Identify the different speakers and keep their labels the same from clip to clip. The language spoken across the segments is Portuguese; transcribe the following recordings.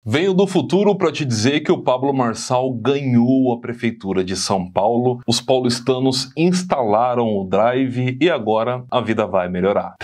Speaker 1: Venho do futuro para te dizer que o Pablo Marçal ganhou a prefeitura de São Paulo, os paulistanos instalaram o Drive e agora a vida vai melhorar.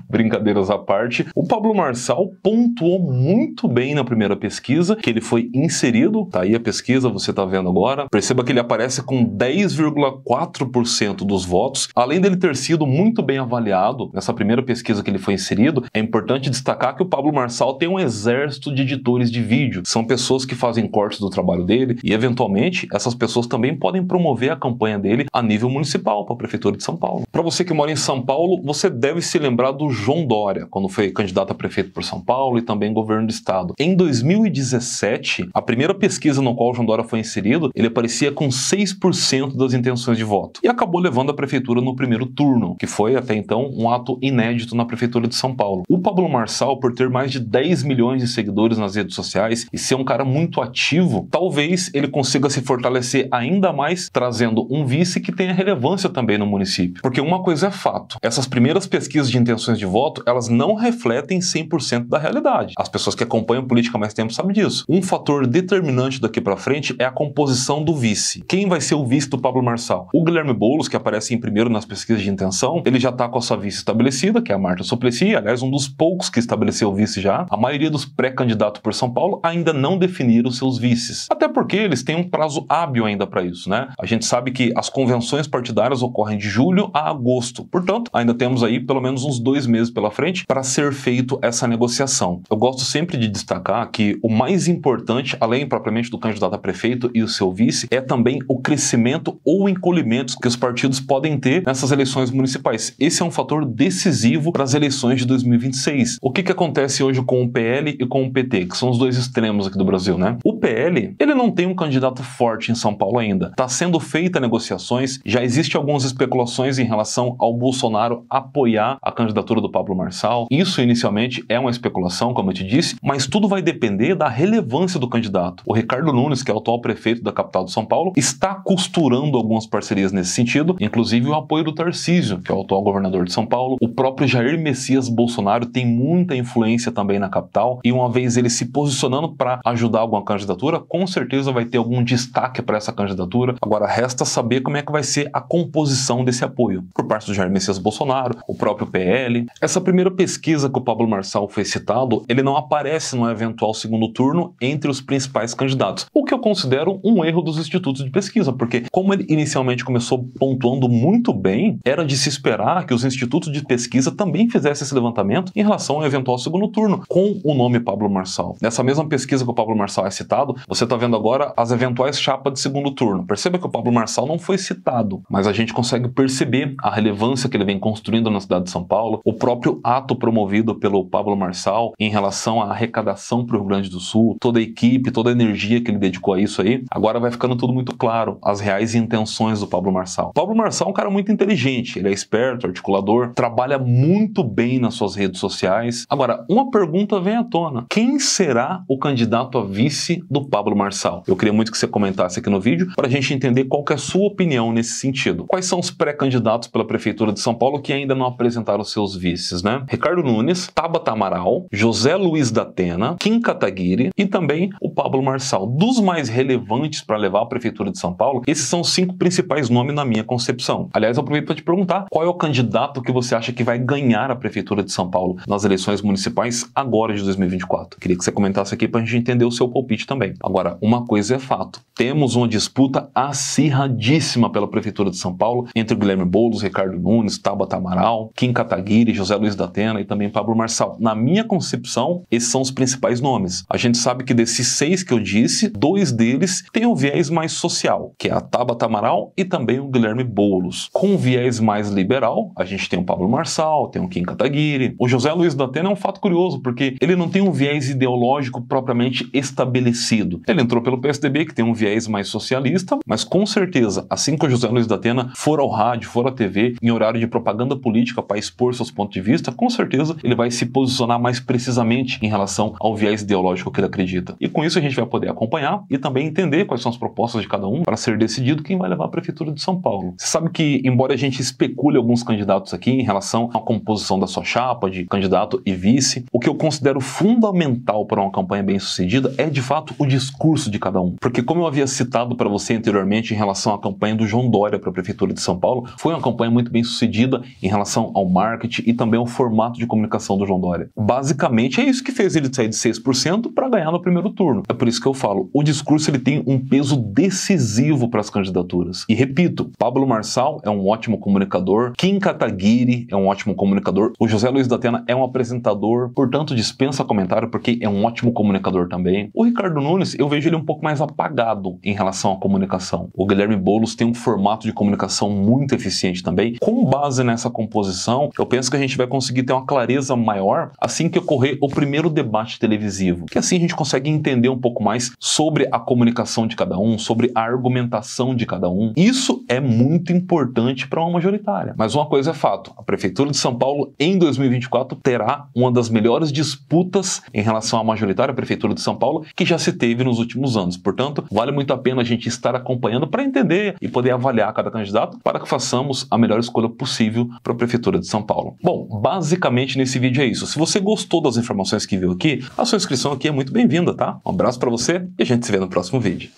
Speaker 1: Brincadeiras à parte, o Pablo Marçal pontuou muito bem na primeira pesquisa, que ele foi inserido, tá aí a pesquisa, você tá vendo agora. Perceba que ele aparece com 10,4% dos votos. Além dele ter sido muito bem avaliado nessa primeira pesquisa que ele foi inserido, é importante destacar que o Pablo Marçal tem um exército de editores de vídeo. São pessoas que fazem cortes do trabalho dele e, eventualmente, essas pessoas também podem promover a campanha dele a nível municipal, para a Prefeitura de São Paulo. Para você que mora em São Paulo, você deve se lembrar do João Dória, quando foi candidato a prefeito por São Paulo e também governo do estado. Em 2017, a primeira pesquisa no qual o João Dória foi inserido, ele aparecia com 6% das intenções de voto e acabou levando a prefeitura no primeiro turno, que foi até então um ato inédito na Prefeitura de São Paulo. O Pablo Marçal, por ter mais de 10 milhões de seguidores nas redes sociais e ser um cara muito ativo, talvez ele consiga se fortalecer ainda mais trazendo um vice que tenha relevância também no município. Porque uma coisa é fato, essas primeiras pesquisas de intenções de voto, elas não refletem 100% da realidade. As pessoas que acompanham política há mais tempo sabem disso. Um fator determinante daqui pra frente é a composição do vice. Quem vai ser o vice do Pablo Marçal? O Guilherme Boulos, que aparece em primeiro nas pesquisas de intenção, ele já tá com a sua vice estabelecida, que é a Marta Suplicy, aliás, um dos poucos que estabeleceu o vice já. A maioria dos pré-candidatos por São Paulo ainda não definiram seus vices. Até porque eles têm um prazo hábil ainda para isso, né? A gente sabe que as convenções partidárias ocorrem de julho a agosto. Portanto, ainda temos aí pelo menos uns 2 meses pela frente para ser feito essa negociação. Eu gosto sempre de destacar que o mais importante, além propriamente do candidato a prefeito e o seu vice, é também o crescimento ou encolhimento que os partidos podem ter nessas eleições municipais. Esse é um fator decisivo para as eleições de 2026. O que acontece hoje com o PL e com o PT, que são os dois extremos aqui do Brasil, né? O PL, ele não tem um candidato forte em São Paulo ainda. Está sendo feita negociações, já existe algumas especulações em relação ao Bolsonaro apoiar a candidatura do Pablo Marçal. Isso inicialmente é uma especulação, como eu te disse, mas tudo vai depender da relevância do candidato. O Ricardo Nunes, que é o atual prefeito da capital de São Paulo, está costurando algumas parcerias nesse sentido, inclusive o apoio do Tarcísio, que é o atual governador de São Paulo. O próprio Jair Messias Bolsonaro tem muita influência também na capital e uma vez ele se posicionando para ajudar alguma candidatura, com certeza vai ter algum destaque para essa candidatura. Agora resta saber como é que vai ser a composição desse apoio por parte do Jair Messias Bolsonaro, o próprio PL. Essa primeira pesquisa que o Pablo Marçal foi citado, ele não aparece no eventual segundo turno entre os principais candidatos, o que eu considero um erro dos institutos de pesquisa, porque como ele inicialmente começou pontuando muito bem, era de se esperar que os institutos de pesquisa também fizessem esse levantamento em relação ao eventual segundo turno, com o nome Pablo Marçal. Nessa mesma pesquisa que o Pablo Marçal é citado, você está vendo agora as eventuais chapas de segundo turno. Perceba que o Pablo Marçal não foi citado, mas a gente consegue perceber a relevância que ele vem construindo na cidade de São Paulo, o próprio ato promovido pelo Pablo Marçal em relação à arrecadação para o Rio Grande do Sul, toda a equipe, toda a energia que ele dedicou a isso aí. Agora vai ficando tudo muito claro, as reais intenções do Pablo Marçal. O Pablo Marçal é um cara muito inteligente, ele é esperto, articulador, trabalha muito bem nas suas redes sociais. Agora, uma pergunta vem à tona: quem será o candidato a vice do Pablo Marçal? Eu queria muito que você comentasse aqui no vídeo para a gente entender qual que é a sua opinião nesse sentido. Quais são os pré-candidatos pela Prefeitura de São Paulo que ainda não apresentaram seus vices, né? Ricardo Nunes, Tabata Amaral, José Luiz da Atena, Kim Kataguiri e também o Pablo Marçal. Dos mais relevantes para levar a Prefeitura de São Paulo, esses são os 5 principais nomes na minha concepção. Aliás, eu aproveito para te perguntar qual é o candidato que você acha que vai ganhar a Prefeitura de São Paulo nas eleições municipais agora de 2024. Queria que você comentasse aqui para a gente entender o seu palpite também. Agora, uma coisa é fato, temos uma disputa acirradíssima pela Prefeitura de São Paulo entre Guilherme Boulos, Ricardo Nunes, Tabata Amaral, Kim Kataguiri, José Luiz da Atena e também Pablo Marçal. Na minha concepção, esses são os principais nomes. A gente sabe que desses 6 que eu disse, 2 deles têm um viés mais social, que é a Tabata Amaral e também o Guilherme Boulos. Com um viés mais liberal, a gente tem o Pablo Marçal, tem o Kim Kataguiri. O José Luiz da Atena é um fato curioso, porque ele não tem um viés ideológico propriamente estabelecido. Ele entrou pelo PSDB, que tem um viés mais socialista, mas com certeza, assim que o José Luiz da Atena for ao rádio, for à TV, em horário de propaganda política para expor seus pontos de vista, com certeza ele vai se posicionar mais precisamente em relação ao viés ideológico que ele acredita. E com isso isso a gente vai poder acompanhar e também entender quais são as propostas de cada um para ser decidido quem vai levar a Prefeitura de São Paulo. Você sabe que, embora a gente especule alguns candidatos aqui em relação à composição da sua chapa de candidato e vice, o que eu considero fundamental para uma campanha bem-sucedida é, de fato, o discurso de cada um. Porque, como eu havia citado para você anteriormente em relação à campanha do João Dória para a Prefeitura de São Paulo, foi uma campanha muito bem-sucedida em relação ao marketing e também ao formato de comunicação do João Dória. Basicamente, é isso que fez ele sair de 6% para ganhar no primeiro turno. É por isso que eu falo, o discurso ele tem um peso decisivo para as candidaturas. E repito, Pablo Marçal é um ótimo comunicador, Kim Kataguiri é um ótimo comunicador, o José Luiz da Atena é um apresentador, portanto dispensa comentário porque é um ótimo comunicador também. O Ricardo Nunes, eu vejo ele um pouco mais apagado em relação à comunicação. O Guilherme Boulos tem um formato de comunicação muito eficiente também. Com base nessa composição, eu penso que a gente vai conseguir ter uma clareza maior assim que ocorrer o primeiro debate televisivo, que assim a gente consegue entender um pouco mais sobre a comunicação de cada um, sobre a argumentação de cada um. Isso é muito importante para uma majoritária. Mas uma coisa é fato, a Prefeitura de São Paulo em 2024 terá uma das melhores disputas em relação à majoritária Prefeitura de São Paulo que já se teve nos últimos anos. Portanto, vale muito a pena a gente estar acompanhando para entender e poder avaliar cada candidato para que façamos a melhor escolha possível para a Prefeitura de São Paulo. Bom, basicamente nesse vídeo é isso. Se você gostou das informações que viu aqui, a sua inscrição aqui é muito bem-vinda, tá? Um abraço para você e a gente se vê no próximo vídeo.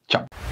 Speaker 1: Tchau!